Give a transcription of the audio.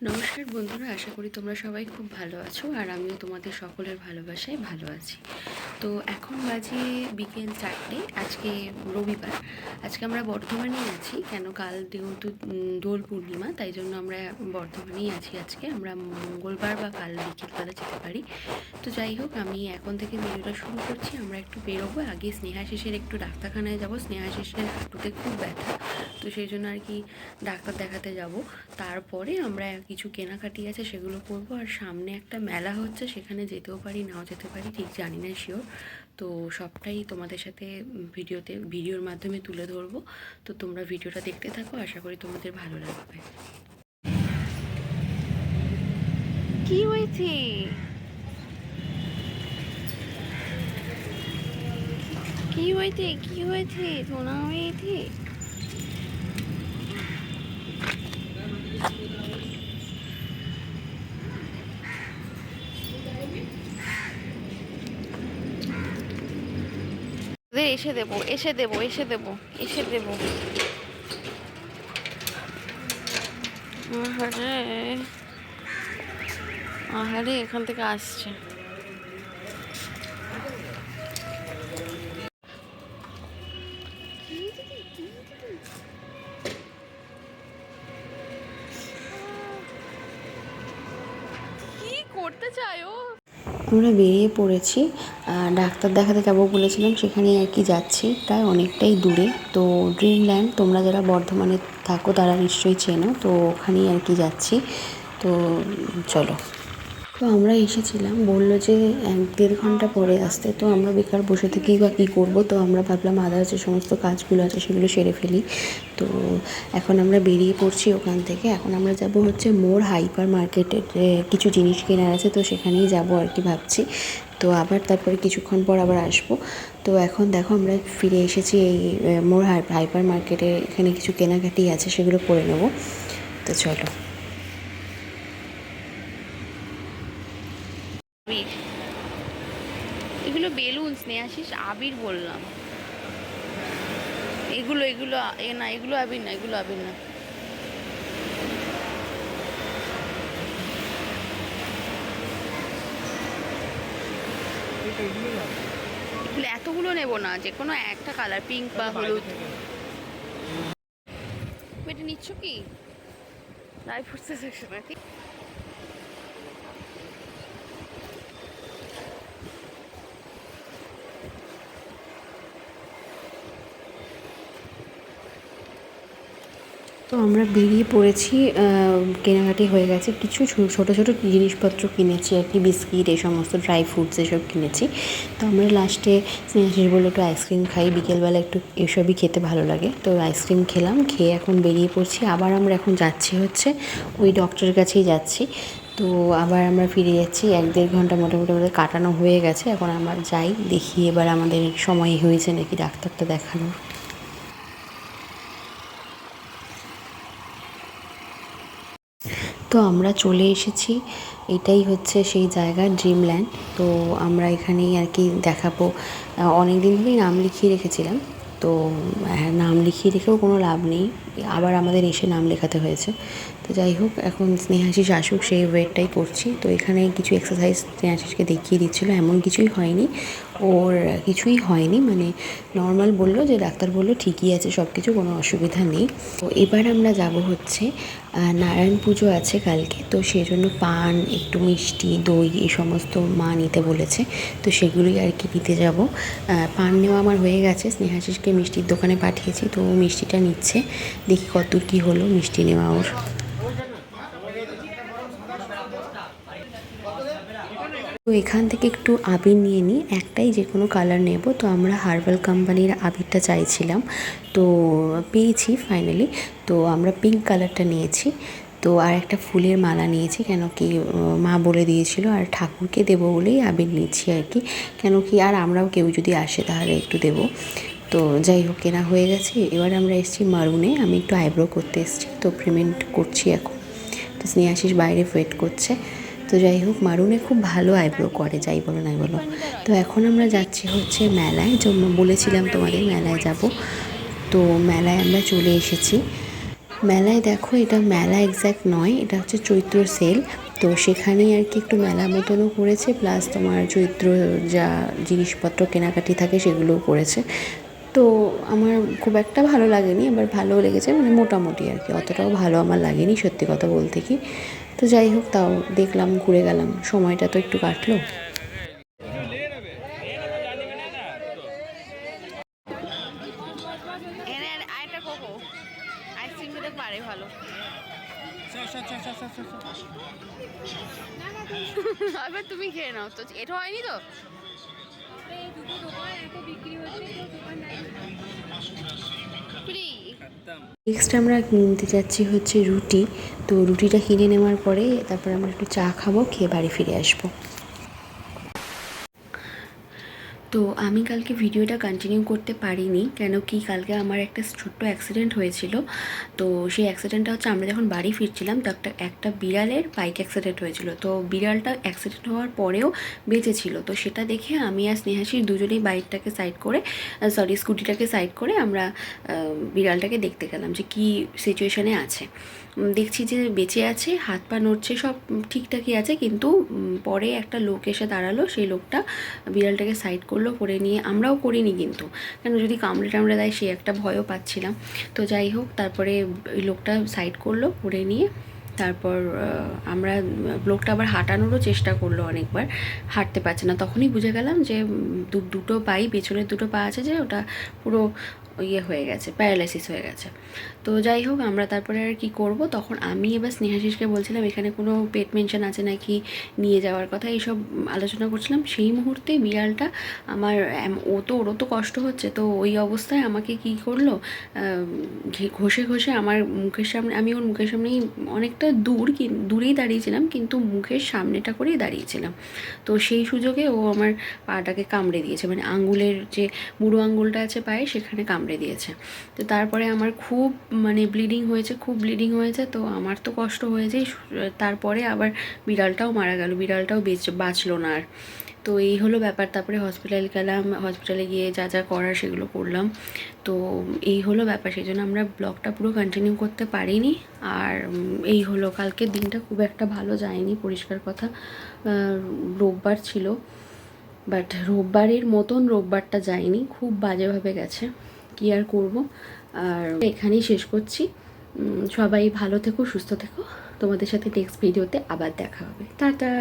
নমস্কার বন্ধুরা, আশা করি তোমরা সবাই খুব ভালো আছো আর আমিও তোমাদের সকলের ভালোবাসায় ভালো আছি। তো এখন বাজে বিকেল 4টে। আজকে রবিবার। আজকে আমরা বর্ধমানেই আছি, কেন কাল যেহেতু দোল পূর্ণিমা, তাই জন্য আমরা বর্ধমানেই আছি। আজকে আমরা মঙ্গলবার বা কাল বিকেলবেলা যেতে পারি। তো যাই হোক, আমি এখন থেকে ভিডিওটা শুরু করছি। আমরা একটু বেরোবো, আগে স্নেহাশিসের একটু ডাক্তারখানায় যাব। স্নেহাশিসের হাঁটুতে খুব ব্যথা, তো সেই জন্য আর কি ডাক্তার দেখাতে যাব। তারপরে আমরা কিছু কেনাকাটি আছে সেগুলো করব। আর সামনে একটা মেলা হচ্ছে, সেখানে যেতেও পারি নাও যেতে পারি, ঠিক জানি না শিওর। তো সবটাই তোমাদের সাথে ভিডিওর মাধ্যমে তুলে ধরবো। তো তোমরা ভিডিওটা দেখতে থাকো, আশা করি তোমাদের ভালো লাগবে। কি হয়েছে? কি হয়েছে? কি হয়েছে? শোনা হয়েছে? এসে দেবো, এসে দেবো, এসে দেবো, এসে দেবো। আহারে, আহারে, এখান থেকে আসছে। কি করতে চায় ও? আমরা বেরিয়ে পড়েছি, ডাক্তার দেখাতে যাবো বলেছিলাম, সেখানে আর কি যাচ্ছি। প্রায় অনেকটাই দূরে। তো ড্রিমল্যান্ড, তোমরা যারা বর্ধমানে থাকো তারা নিশ্চয়ই চেনো, তো ওখানেই আর কি যাচ্ছি। তো চলো। তো আমরা এসেছিলাম, বললো যে 1-1.5 ঘন্টা পরে আসতে। তো আমরা বেকার বসে থেকেই বা কী করবো, তো আমরা ভাবলাম আদার্স যে সমস্ত কাজগুলো আছে সেগুলো সেরে ফেলি। তো এখন আমরা বেরিয়ে পড়ছি ওখান থেকে। এখন আমরা যাব হচ্ছে মোর হাইপার মার্কেটে, কিছু জিনিস কেনার আছে, তো সেখানেই যাব আর কি ভাবছি। তো আবার তারপরে কিছুক্ষণ পর আবার আসবো। তো এখন দেখো আমরা ফিরে এসেছি এই মোর হাইপার মার্কেটে। এখানে কিছু কেনাকাটি আছে, সেগুলো করে নেবো। তো চলো। এগুলো বেলুন, স্নেহাশিস আবির বললাম। এগুলো এগুলো না, এগুলো আবির না, এগুলো আবির না। এগুলো এতগুলো নেব না, যে কোনো একটা কালার, পিঙ্ক বা হলুদ। এটা নিচ্ছ কি? ড্রাই ফ্রুটসের সেকশন নাকি? তো আমরা বেরিয়ে পড়েছি, কেনাকাটি হয়ে গেছে। কিছু ছোটো ছোটো জিনিসপত্র কিনেছি আর কি, বিস্কিট, এই সমস্ত ড্রাই ফ্রুটস এসব কিনেছি। তো আমরা লাস্টে স্নেহাশিস বললো একটু আইসক্রিম খাই, বিকেলবেলা একটু এসবই খেতে ভালো লাগে। তো আইসক্রিম খেলাম, খেয়ে এখন বেরিয়ে পড়ছি। আবার আমরা এখন যাচ্ছি হচ্ছে ওই ডক্টরের কাছেই যাচ্ছি। তো আবার আমরা ফিরে যাচ্ছি। 1-1.5 ঘন্টা মোটামুটি আমাদের কাটানো হয়ে গেছে। এখন আমরা যাই, দেখি এবার আমাদের সময় হয়েছে নাকি ডাক্তারটা দেখানোর। তো আমরা চলে এসেছি, এটাই হচ্ছে সেই জায়গা, ড্রিমল্যান্ড। তো আমরা এখানেই আর কি দেখাবো। অনেক দিন ধরেই নাম লিখিয়ে রেখেছিলাম। তো নাম লিখিয়ে রেখেও কোনো লাভ নেই, আবার আমাদের এসে নাম লেখাতে হয়েছে। তো যাই হোক, এখন স্নেহাশিস আসুক, সেই ওয়েটটাই করছি। তো এখানে কিছু এক্সারসাইজ স্নেহাশিসকে দেখিয়ে দিচ্ছিলো। এমন কিছুই হয়নি, ওর কিছুই হয়নি, মানে নর্মাল বললো, যে ডাক্তার বললো ঠিকই আছে সব কিছু, কোনো অসুবিধা নেই। তো এবার আমরা যাব হচ্ছে, নারায়ণ পুজো আছে কালকে, তো সেই জন্য পান, একটু মিষ্টি, দই, এই সমস্ত মা নিতে বলেছে। তো সেগুলোই আর কি নিতে যাব। পান নেওয়া আমার হয়ে গেছে, স্নেহাশিসকে মিষ্টির দোকানে পাঠিয়েছি, তো মিষ্টিটা নিচ্ছে। দেখি কতদূর কী হলো মিষ্টি নেওয়া ওর। তো এখান থেকে একটু আবির নিয়ে নিই, একটাই যে কোনো কালার নেব। তো আমরা হার্বাল কোম্পানির আবিরটা চাইছিলাম, তো পেয়েছি ফাইনালি। তো আমরা পিঙ্ক কালারটা নিয়েছি। তো আর একটা ফুলের মালা নিয়েছি, কেন কি মা বলে দিয়েছিল, আর ঠাকুরকে দেবো বলেই আবির নিচ্ছি আর কি। কেন কি আর আমরাও কেউ যদি আসে তাহলে একটু দেবো। তো যাই হোক, কেনা হয়ে গেছে। এবার আমরা এসেছি মারুনে, আমি একটু আইব্রো করতে এসেছি, তো পেমেন্ট করছি এখন। তো স্নেহাশিস বাইরে ওয়েট করছে। তো যাই হোক, মারুনে খুব ভালো আইব্রো করে, যাই বলো নাই বলো। তো এখন আমরা যাচ্ছি হচ্ছে মেলায়, যে বলেছিলাম তোমাদের মেলায় যাব। তো মেলায় আমরা চলে এসেছি। মেলায় দেখো, এটা মেলা এক্স্যাক্ট নয়, এটা হচ্ছে চৈত্র সেল। তো সেখানেই আর কি একটু মেলা মতনও করেছে, প্লাস তোমার চৈত্র যা জিনিসপত্র কেনাকাটি থাকে সেগুলোও করেছে। তো আমার খুব একটা ভালো লাগেনি, আবার ভালোও লেগেছে, মানে মোটামুটি আর কি, অতটাও ভালো আমার লাগেনি সত্যি কথা বলতে কি। তো যাই হোক, তাও দেখলাম, ঘুরে গেলাম, সময়টা তো একটু কাটলো। তুমি খেয়ে নাও তো, এটা হয়নি তো। নেক্সট আমরা কিনতে যাচ্ছি হচ্ছে রুটি। তো রুটিটা কিনে নেওয়ার পরে তারপর আমরা একটু চা খাবো, খেয়ে বাড়ি ফিরে আসবো। তো আমি কালকে ভিডিওটা কন্টিনিউ করতে পারিনি, কেন কি কালকে আমার একটা ছোট্ট অ্যাক্সিডেন্ট হয়েছিল। তো সেই অ্যাক্সিডেন্টটা হচ্ছে আমরা যখন বাড়ি ফিরছিলাম, তো একটা বিড়ালের বাইক অ্যাক্সিডেন্ট হয়েছিল। তো বিড়ালটা অ্যাক্সিডেন্ট হওয়ার পরেও বেঁচে ছিল। তো সেটা দেখে আমি আর স্নেহাশিস দুজনেই বাইকটাকে সাইড করে, স্কুটিটাকে সাইড করে আমরা বিড়ালটাকে দেখতে গেলাম যে কী সিচুয়েশানে আছে। দেখছি যে বেঁচে আছে, হাত পা নড়ছে, সব ঠিকঠাকই আছে, কিন্তু পরে একটা লোক এসে দাঁড়ালো, সেই লোকটা বিড়ালটাকে সাইড করলো, করে নিয়ে, আমরাও করিনি কিন্তু, কেন যদি কামড়ে টামড়ে দেয় সে একটা ভয়ও পাচ্ছিলাম। তো যাই হোক, তারপরে ওই লোকটা সাইড করলো, করে নিয়ে তারপর আমরা, লোকটা আবার হাঁটানোরও চেষ্টা করলো অনেকবার, হাঁটতে পারছে না। তখনই বুঝে গেলাম যে দুটো পাই, পেছনের দুটো পা আছে, যে ওটা পুরো ইয়ে হয়ে গেছে, প্যারালাইসিস হয়ে গেছে। তো যাই হোক, আমরা তারপরে আর কি করব, তখন আমি এবার স্নেহাশিসকে বলছিলাম এখানে কোনো পেট মেনশন আছে নাকি নিয়ে যাওয়ার কথা, এইসব আলোচনা করছিলাম। সেই মুহূর্তে বিড়ালটা আমার, ওরও তো কষ্ট হচ্ছে, তো ওই অবস্থায় আমাকে কি করলো, ঘষে ঘষে আমার মুখের সামনে, আমি ওর মুখের সামনেই অনেকটা দূরেই দাঁড়িয়েছিলাম, কিন্তু মুখের সামনেটা করেই দাঁড়িয়েছিলাম। তো সেই সুযোগে ও আমার পাটাকে কামড়ে দিয়েছে, মানে আঙ্গুলের যে বুড়ো আঙ্গুলটা আছে পায়ে, সেখানে কামড়ে দিয়েছে। তো তারপরে আমার খুব, মানে খুব ব্লিডিং হয়েছে। তো আমার তো কষ্ট হয়েছেই, তারপরে আবার বিড়ালটাও মারা গেল, বিড়ালটাও বাঁচলো না আর। তো এই হলো ব্যাপার। তারপরে হসপিটাল গেলাম, হসপিটালে গিয়ে যা যা করার সেগুলো করলাম। তো এই হলো ব্যাপার, সেই জন্য আমরা ব্লগটা পুরো কন্টিনিউ করতে পারিনি। আর এই হলো, কালকের দিনটা খুব একটা ভালো যায়নি, পরিষ্কার কথা। রোববার ছিল, বাট রোববারের মতন রোববারটা যায়নি, খুব বাজেভাবে গেছে, কী আর করবো। আর এখানেই শেষ করছি। সবাই ভালো থেকো, সুস্থ থেকো। তোমাদের সাথে নেক্সট ভিডিওতে আবার দেখা হবে। টাটা।